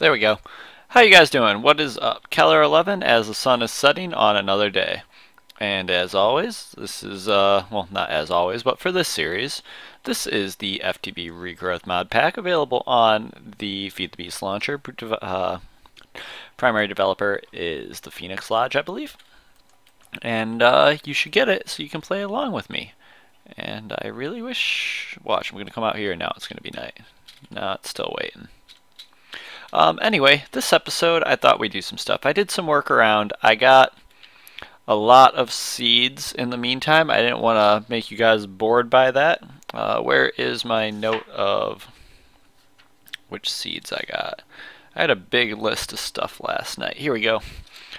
There we go. How you guys doing? What is up? Keller 11 as the sun is setting on another day. And as always, this is, well, not as always, but for this series, this is the FTB Regrowth mod pack available on the Feed the Beast launcher. Primary developer is the Phoenix Lodge, I believe. And you should get it so you can play along with me. And I really wish... Watch, I'm going to come out here and now it's going to be night. No, it's still waiting. Anyway, this episode I thought we'd do some stuff. I did some work around. I got a lot of seeds in the meantime. I didn't want to make you guys bored by that. Where is my note of which seeds I got? I had a big list of stuff last night. Here we go.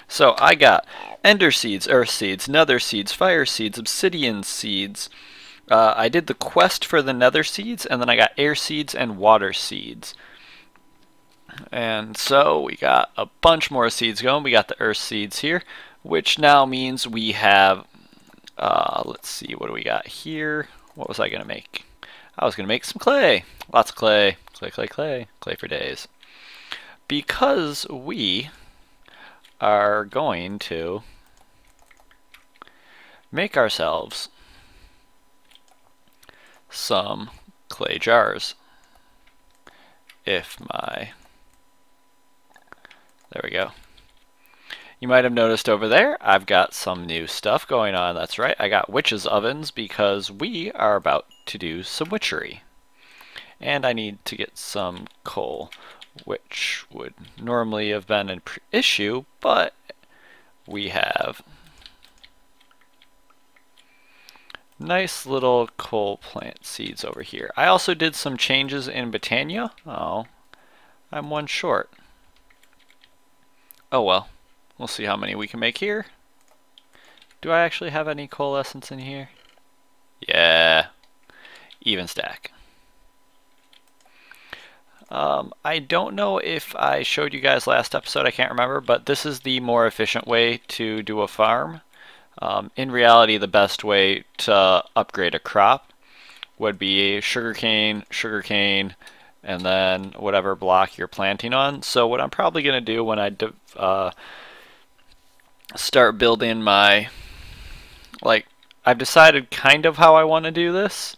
So I got ender seeds, earth seeds, nether seeds, fire seeds, obsidian seeds. I did the quest for the nether seeds, and then I got air seeds and water seeds. And so we got a bunch more seeds going. We got the earth seeds here, which now means we have, let's see, what do we got here? What was I going to make? I was going to make some clay. Lots of clay. Clay, clay, clay. Clay for days. Because we are going to make ourselves some clay jars. There we go. You might have noticed over there, I've got some new stuff going on. That's right, I got witches' ovens because we are about to do some witchery. And I need to get some coal, which would normally have been an issue, but we have nice little coal plant seeds over here. I also did some changes in Botania. Oh, I'm one short. Oh well, we'll see how many we can make here. Do I actually have any coalescence in here? Yeah, even stack. I don't know if I showed you guys last episode, I can't remember, but this is the more efficient way to do a farm. In reality, the best way to upgrade a crop would be sugarcane, sugarcane, and then whatever block you're planting on. So what I'm probably going to do when I start building my, I've decided kind of how I want to do this.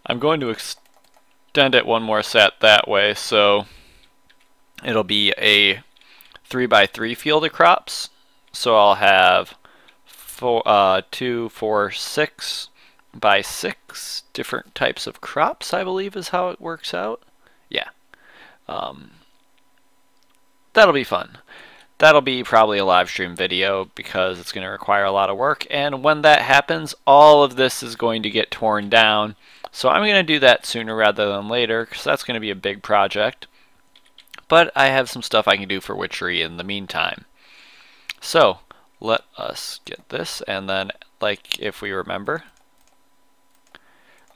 I'm going to extend it one more set that way, so it'll be a 3x3 field of crops. So I'll have 2, 4, 6 by 6 different types of crops, I believe is how it works out. Yeah. That'll be fun. That'll be probably a live stream video because it's going to require a lot of work, and when that happens, all of this is going to get torn down. So I'm going to do that sooner rather than later because that's going to be a big project. But I have some stuff I can do for witchery in the meantime. So let us get this, and then, like, if we remember,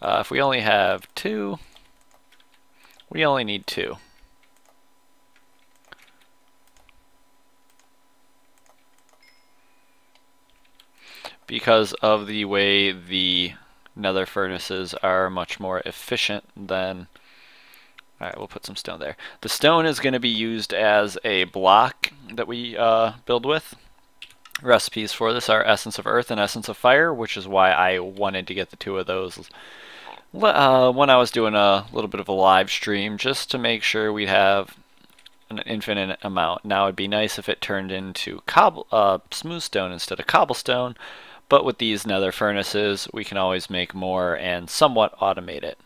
if we only have 2, we only need 2. Because of the way the nether furnaces are much more efficient than... Alright, we'll put some stone there. The stone is going to be used as a block that we build with. Recipes for this are Essence of Earth and Essence of Fire, which is why I wanted to get the 2 of those when I was doing a little bit of a live stream, just to make sure we'd have an infinite amount. Now it'd be nice if it turned into smooth stone instead of cobblestone, but with these nether furnaces we can always make more and somewhat automate it.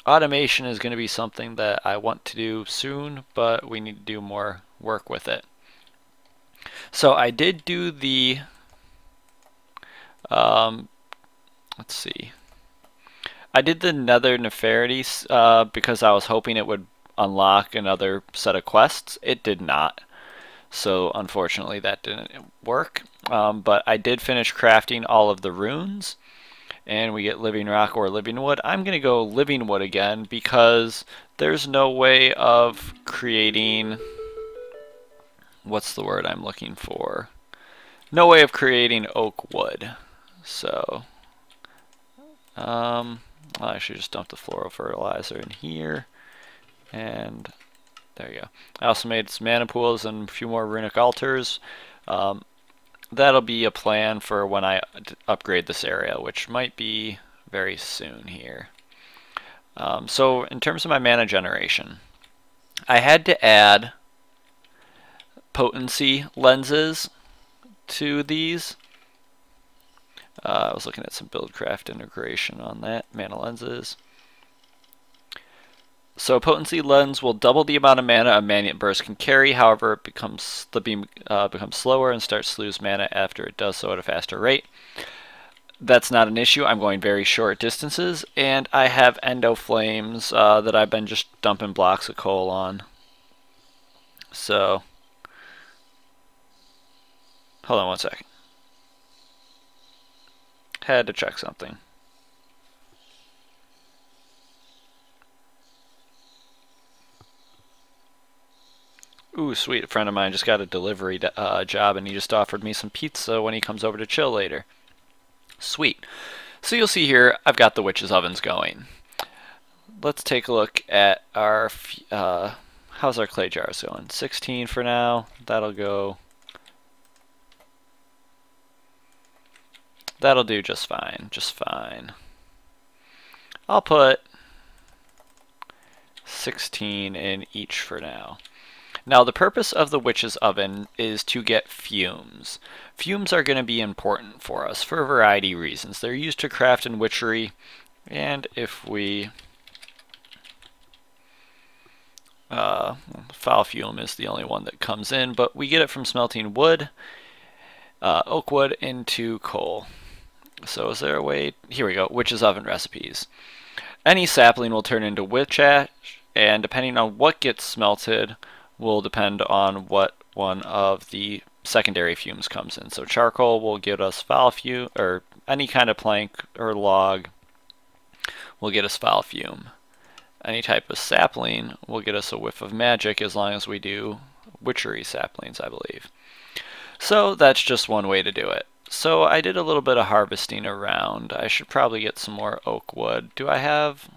Automation is going to be something that I want to do soon, but we need to do more work with it. So I did do the, let's see, I did the Nether Neferity because I was hoping it would unlock another set of quests. It did not, so unfortunately that didn't work, but I did finish crafting all of the runes, and we get living rock or living wood. I'm going to go living wood again because there's no way of creating... What's the word I'm looking for? No way of creating oak wood. So, I should just dump the floral fertilizer in here. And There you go. I also made some mana pools and a few more runic altars. That'll be a plan for when I upgrade this area, which might be very soon here. So in terms of my mana generation, I had to add potency lenses to these. I was looking at some buildcraft integration on that, mana lenses. So a potency lens will double the amount of mana a Manient Burst can carry. However, the beam becomes slower and starts to lose mana after it does so at a faster rate. That's not an issue. I'm going very short distances, and I have endo flames that I've been just dumping blocks of coal on. So, hold on one second. Had to check something. Ooh, sweet. A friend of mine just got a delivery job, and he just offered me some pizza when he comes over to chill later. Sweet. So you'll see here, I've got the witch's ovens going. Let's take a look at our, how's our clay jars going? 16 for now. That'll go. That'll do just fine, just fine. I'll put 16 in each for now. Now the purpose of the witch's oven is to get fumes. Fumes are going to be important for us for a variety of reasons. They're used to craft in witchery, and if we foul fume is the only one that comes in, but we get it from smelting wood, oak wood into coal. So is there a way? Here we go, witch's oven recipes. Any sapling will turn into witch ash, and depending on what gets smelted will depend on what one of the secondary fumes comes in. So charcoal will give us foul fume, or any kind of plank or log will get us foul fume. Any type of sapling will get us a whiff of magic as long as we do witchery saplings, I believe. So that's just one way to do it. So I did a little bit of harvesting around. I should probably get some more oak wood. Do I have?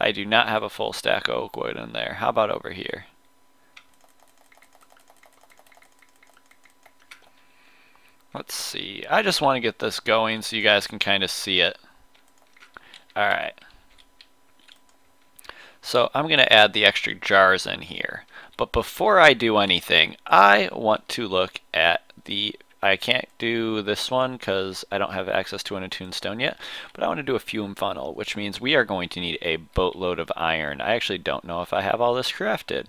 I do not have a full stack of oak wood in there. How about over here? Let's see. I just want to get this going so you guys can kind of see it. Alright. So I'm going to add the extra jars in here. But before I do anything, I want to look at the... I can't do this one because I don't have access to an attuned stone yet, but I want to do a fume funnel, which means we are going to need a boatload of iron. I actually don't know if I have all this crafted.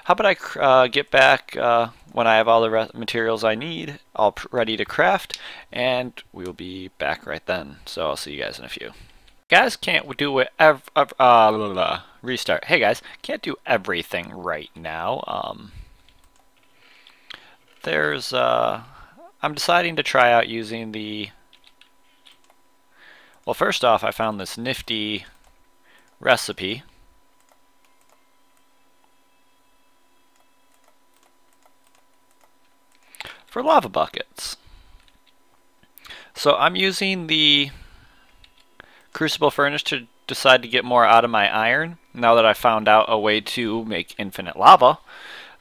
How about I get back when I have all the materials I need, all ready to craft, and we'll be back right then. So I'll see you guys in a few. Guys, can't do it restart. Hey guys, can't do everything right now. I'm deciding to try out using the... Well, first off, I found this nifty recipe. For lava buckets. So I'm using the crucible furnace to decide to get more out of my iron, now that I found out a way to make infinite lava.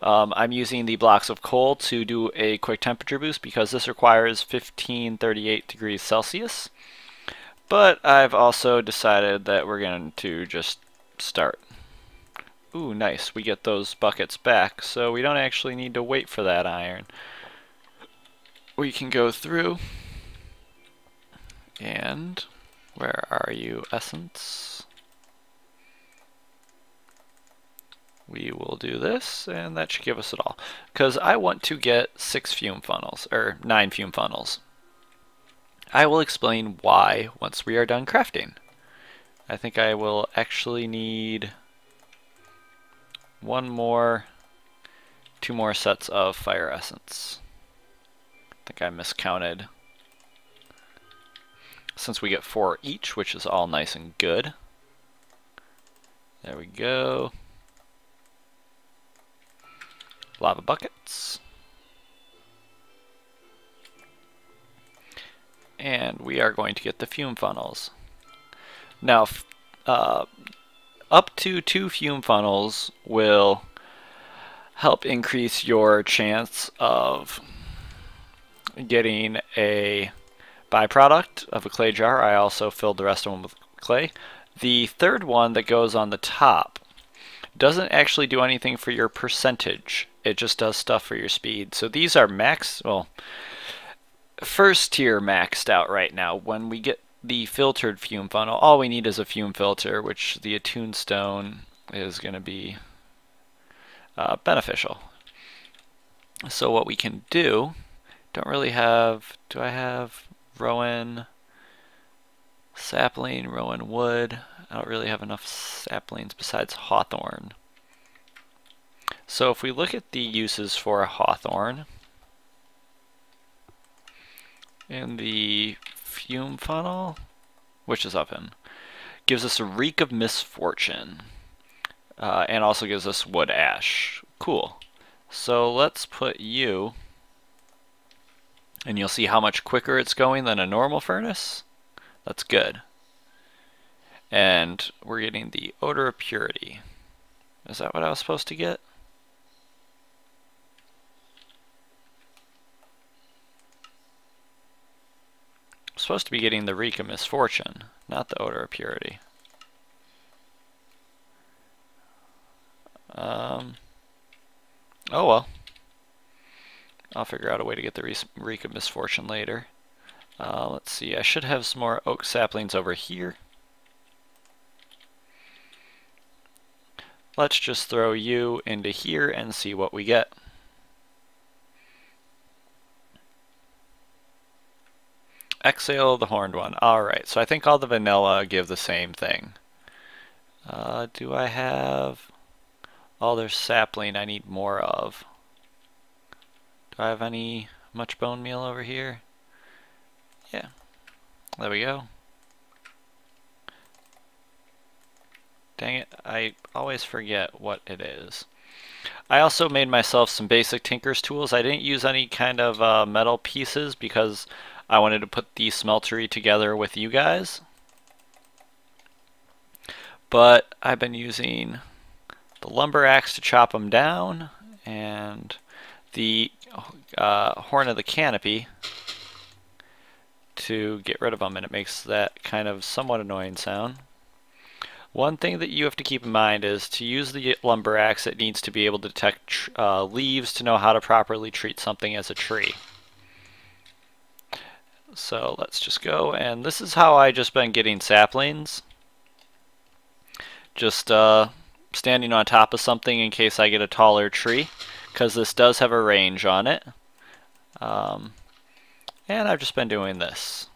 I'm using the blocks of coal to do a quick temperature boost because this requires 1538 degrees Celsius. But I've also decided that we're going to just start. Ooh, nice. We get those buckets back, so we don't actually need to wait for that iron. We can go through and... Where are you, Essence? We will do this, and that should give us it all. Because I want to get 6 fume funnels, or 9 fume funnels. I will explain why once we are done crafting. I think I will actually need 2 more sets of fire essence. I think I miscounted. Since we get 4 each, which is all nice and good. There we go. Lava buckets. And we are going to get the fume funnels. Now, up to 2 fume funnels will help increase your chance of getting a byproduct of a clay jar. I also filled the rest of them with clay. The third one that goes on the top doesn't actually do anything for your percentage. It just does stuff for your speed. So these are first tier maxed out right now. When we get the filtered fume funnel, all we need is a fume filter, which the attuned stone is going to be beneficial. So what we can do, do I have rowan sapling, rowan wood? I don't really have enough saplings besides hawthorn. So if we look at the uses for a hawthorn in the fume funnel, which is up in, gives us a reek of misfortune, and also gives us wood ash. Cool. So let's put you, and you'll see how much quicker it's going than a normal furnace. That's good. And we're getting the odor of purity. Is that what I was supposed to get? I'm supposed to be getting the reek of misfortune, not the odor of purity. Oh well. I'll figure out a way to get the reek of misfortune later. Let's see, I should have some more oak saplings over here. Let's just throw you into here and see what we get. Exhale the horned one. Alright, so I think all the vanilla give the same thing. Do I have... Oh, there's sapling I need more of. Do I have much bone meal over here? Yeah. There we go. Dang it, I always forget what it is. I also made myself some basic tinker's tools. I didn't use any kind of metal pieces because I wanted to put the smeltery together with you guys. But I've been using the lumber axe to chop them down, and the horn of the canopy to get rid of them, and it makes that kind of somewhat annoying sound. One thing that you have to keep in mind is to use the lumber axe, it needs to be able to detect leaves to know how to properly treat something as a tree. So let's just go, and this is how I just been getting saplings. Just standing on top of something in case I get a taller tree, because this does have a range on it. And I've just been doing this.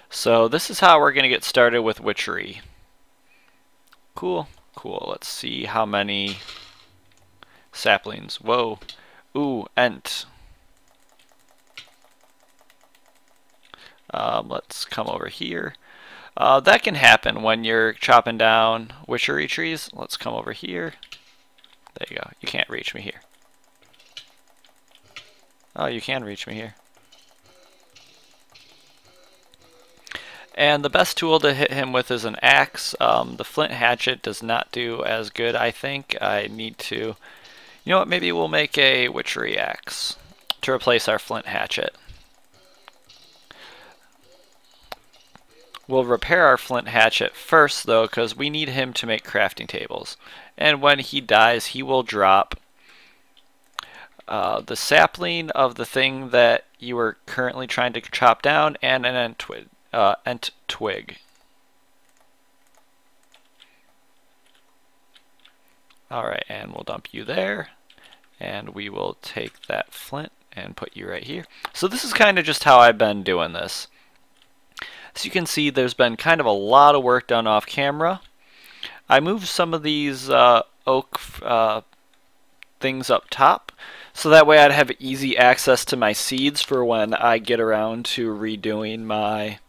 So this is how we're going to get started with Witchery. Cool, cool. Let's see how many saplings. Whoa. Ooh, ent. Let's come over here. That can happen when you're chopping down witchery trees. Let's come over here. There you go. You can't reach me here. Oh, you can reach me here. And the best tool to hit him with is an axe. The flint hatchet does not do as good, I think. I need to... You know what? Maybe we'll make a witchery axe to replace our flint hatchet. We'll repair our flint hatchet first, though, because we need him to make crafting tables. And when he dies, he will drop the sapling of the thing that you were currently trying to chop down and an ent twig. Alright, and we'll dump you there. And we will take that flint and put you right here. So this is kind of just how I've been doing this. As you can see, there's been kind of a lot of work done off camera. I moved some of these oak things up top, so that way I'd have easy access to my seeds for when I get around to redoing my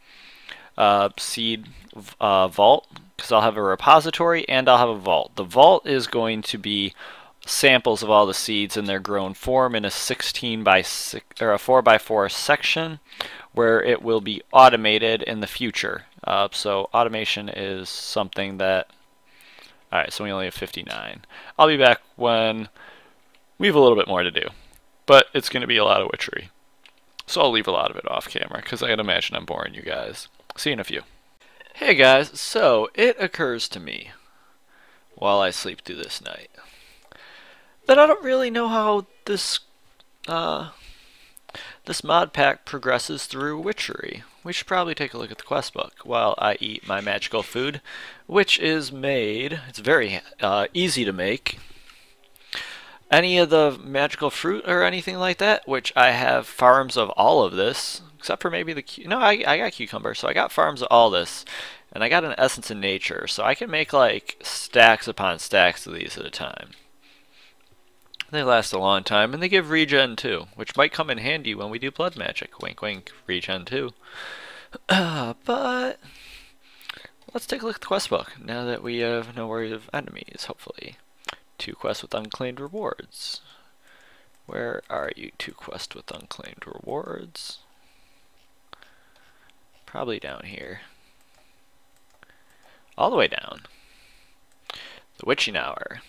seed vault, because I'll have a repository and I'll have a vault. The vault is going to be samples of all the seeds in their grown form in a 16 by 6 or a 4 by 4 section, where it will be automated in the future. So automation is something that Alright, so we only have 59. I'll be back when we have a little bit more to do. But it's going to be a lot of witchery. So I'll leave a lot of it off camera, because I can imagine I'm boring you guys. See you in a few. Hey guys, so it occurs to me, while I sleep through this night, that I don't really know how this mod pack progresses through Witchery. We should probably take a look at the quest book while I eat my magical food, which is made, it's very easy to make. Any of the magical fruit or anything like that, which I have farms of all of this, except for maybe the, no, I got cucumber, so I got farms of all this, and I got an essence in nature, so I can make like stacks upon stacks of these at a time. They last a long time, and they give regen too, which might come in handy when we do blood magic. Wink wink, regen too. But let's take a look at the quest book, now that we have no worries of enemies, hopefully. 2 quests with unclaimed rewards. Where are you? 2 quests with unclaimed rewards. Probably down here. All the way down. The Witching Hour.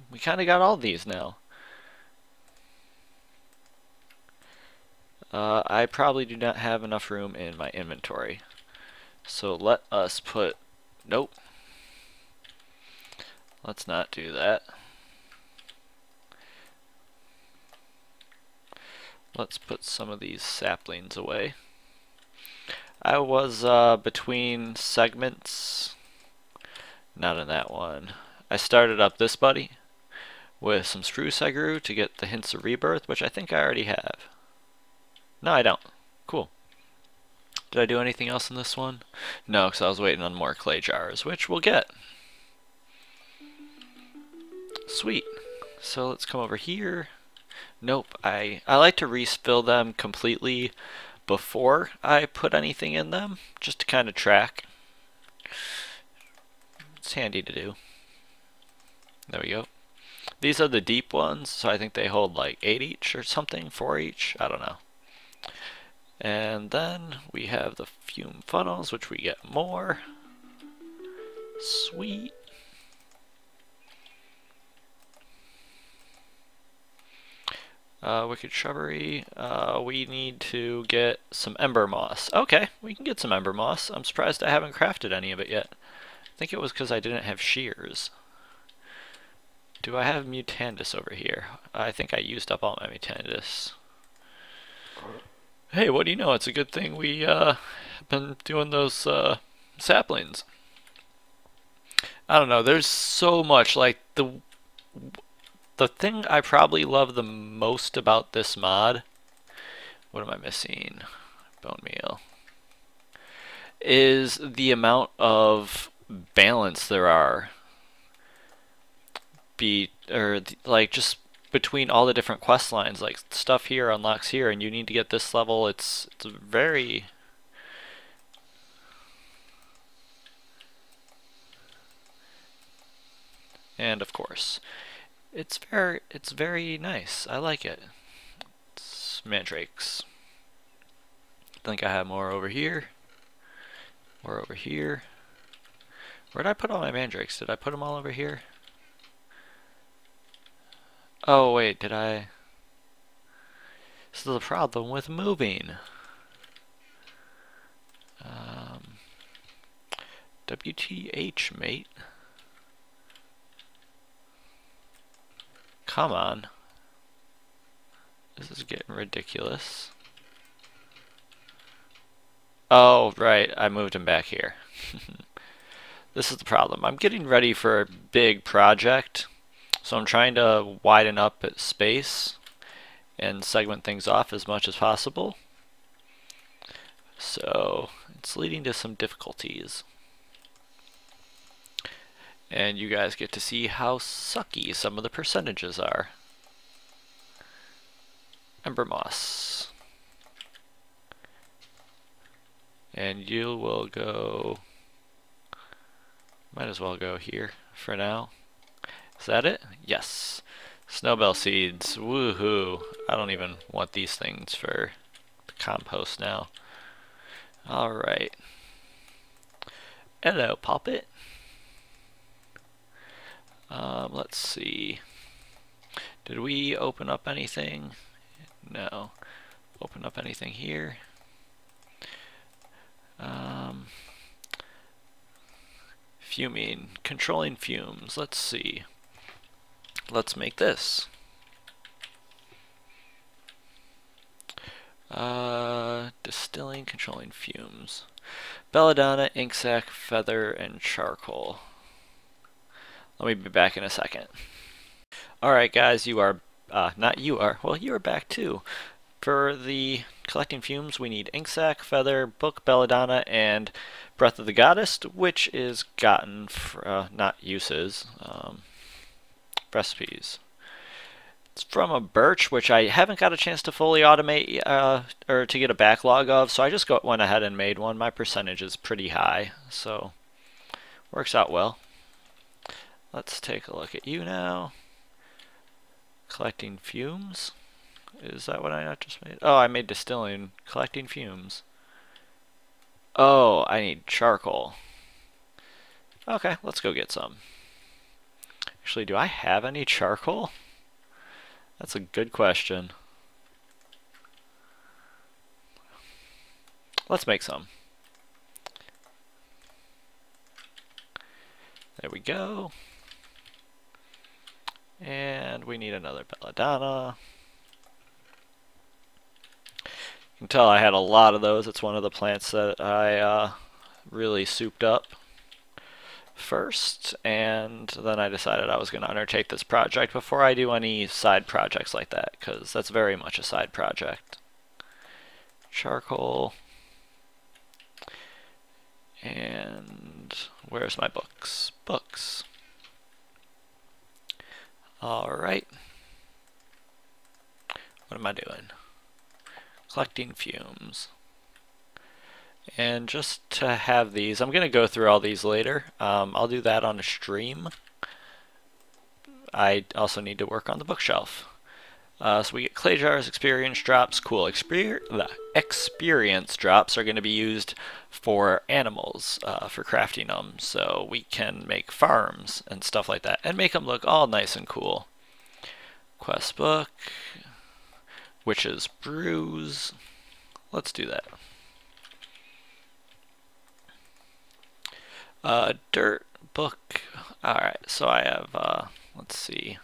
We kind of got all these now. I probably do not have enough room in my inventory. So let us put... Nope. Let's not do that. Let's put some of these saplings away. I was between segments. Not in that one. I started up this buddy with some spruce I grew to get the hints of rebirth, which I think I already have. No, I don't. Cool. Did I do anything else in this one? No, because I was waiting on more clay jars, which we'll get. Sweet. So let's come over here. Nope, I like to refill them completely before I put anything in them, just to kind of track. It's handy to do. There we go. These are the deep ones, so I think they hold like 8 each or something, 4 each, I don't know. And then we have the fume funnels, which we get more. Sweet. Wicked Shrubbery. We need to get some Ember Moss. Okay, we can get some Ember Moss. I'm surprised I haven't crafted any of it yet. I think it was because I didn't have shears. Do I have Mutandis over here? I think I used up all my Mutandis. Hey, what do you know? It's a good thing we been doing those saplings. I don't know. There's so much. Like the thing I probably love the most about this mod, what am I missing? Bone meal. Is the amount of balance there are. Like just between all the different quest lines, like stuff here unlocks here, and you need to get this level. It's very. And of course, it's very nice. I like it. It's mandrakes. I think I have more over here. More over here. Where did I put all my mandrakes? Did I put them all over here? Oh wait, did I? This is the problem with moving. WTH, mate. Come on. This is getting ridiculous. Oh, right. I moved him back here. This is the problem. I'm getting ready for a big project. So I'm trying to widen up space and segment things off as much as possible. So it's leading to some difficulties. And you guys get to see how sucky some of the percentages are. Ember Moss. And you will go... Might as well go here for now. Is that it? Yes. Snowbell seeds. Woohoo. I don't even want these things for the compost now. Alright. Hello, Poppet. Let's see. Did we open up anything? No. Open up anything here? Fuming. Controlling fumes. Let's see. Let's make this. Distilling, controlling fumes. Belladonna, ink sac, feather, and charcoal. Let me be back in a second. Alright guys, you are, not you are, well you are back too. For the collecting fumes we need ink sac, feather, book, belladonna, and breath of the goddess, which is gotten, not uses, recipes. It's from a birch, which I haven't got a chance to fully automate or to get a backlog of, so I just went ahead and made one. My percentage is pretty high, so works out well. Let's take a look at you now. Collecting fumes. Is that what I not just made? Oh, I made distilling. Collecting fumes. Oh, I need charcoal. Okay, let's go get some. Actually, do I have any charcoal? That's a good question. Let's make some. There we go. And we need another belladonna. You can tell I had a lot of those. It's one of the plants that I really souped up first, and then I decided I was going to undertake this project before I do any side projects like that, because that's very much a side project. Charcoal. And where's my books? Books. Alright. What am I doing? Collecting fumes. And just to have these, I'm going to go through all these later. I'll do that on a stream. I also need to work on the bookshelf. So we get clay jars, experience drops. Cool. Experience drops are going to be used for animals, for crafting them. So we can make farms and stuff like that and make them look all nice and cool. Quest book. Witch's brews. Let's do that. Dirt book. Alright, so I have, let's see.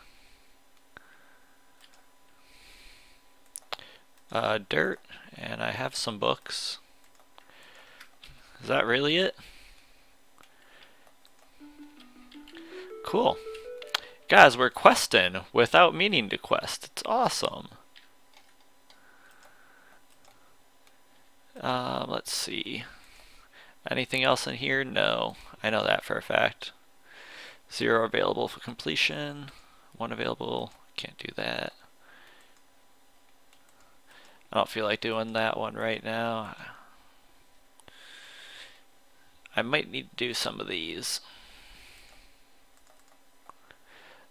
Dirt, and I have some books. Is that really it? Cool. Guys, we're questing without meaning to quest. It's awesome. Let's see. Anything else in here? No. I know that for a fact. 0 available for completion. 1 available. Can't do that. I don't feel like doing that one right now. I might need to do some of these.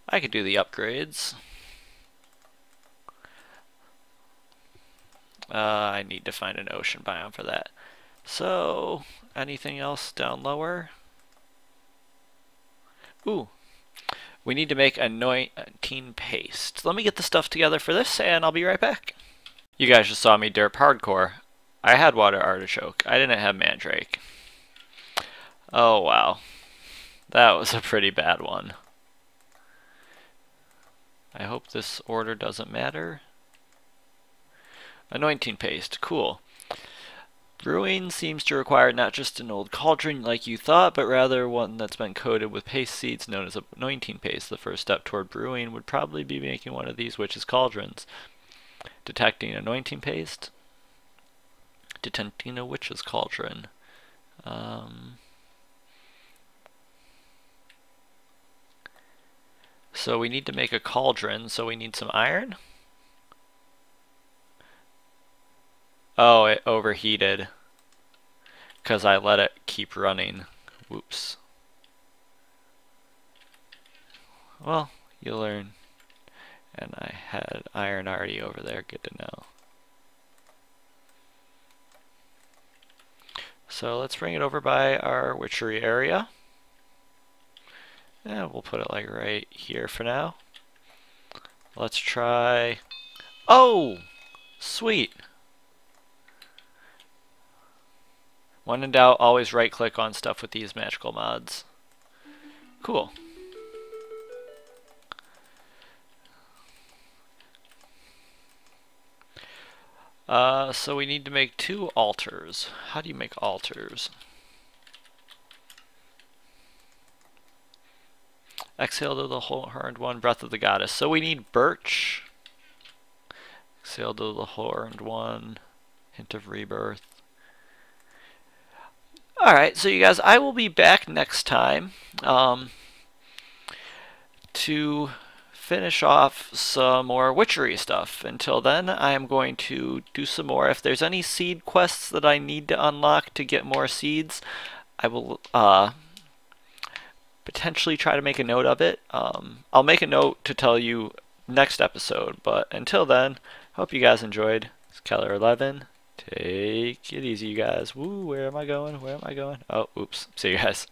I could do the upgrades. I need to find an ocean biome for that. So, anything else down lower? Ooh, we need to make anointing paste. Let me get the stuff together for this, and I'll be right back. You guys just saw me derp hardcore. I had water artichoke. I didn't have mandrake. Oh, wow. That was a pretty bad one. I hope this order doesn't matter. Anointing paste. Cool. Brewing seems to require not just an old cauldron like you thought, but rather one that's been coated with paste seeds known as anointing paste. The first step toward brewing would probably be making one of these witches' cauldrons. Detecting anointing paste. Detecting a witch's cauldron. So we need to make a cauldron, so we need some iron. Oh, it overheated because I let it keep running. Whoops. Well, you learn. And I had iron already over there. Good to know. So let's bring it over by our witchery area. And we'll put it like right here for now. Let's try... Oh! Sweet! When in doubt, always right click on stuff with these magical mods. Cool. So we need to make 2 altars. How do you make altars? Exhale to the horned one, breath of the goddess. So we need birch. Exhale to the horned one, hint of rebirth. Alright, so you guys, I will be back next time to finish off some more witchery stuff. Until then, I am going to do some more. If there's any seed quests that I need to unlock to get more seeds, I will potentially try to make a note of it. I'll make a note to tell you next episode, but until then, hope you guys enjoyed. It's Keller11. Take it easy, you guys. Woo, where am I going? Where am I going? Oh, oops. See you guys.